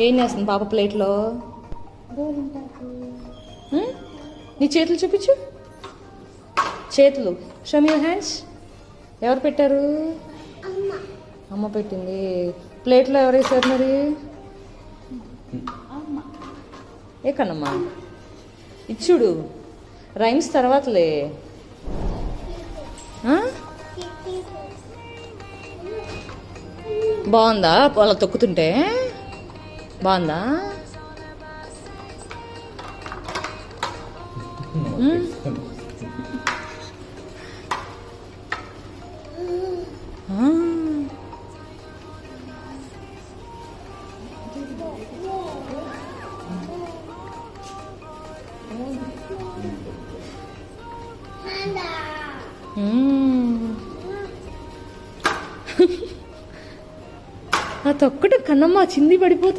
ఏం చేస్తుంది పాప ప్లేట్లో? నీ చేతులు చూపించు. చేతులు, షో మీ యువర్ హ్యాండ్స్. ఎవరు పెట్టారు? అమ్మ పెట్టింది. ప్లేట్లో ఎవరు వేసారు మరి? ఏ కన్నమ్మా ఇచ్చుడు. రైమ్స్ తర్వాతలే. బాగుందా అలా తొక్కుతుంటే? బాగుందా? ఆ తొక్కట కన్నమ్మ చింది పడిపోతుంది.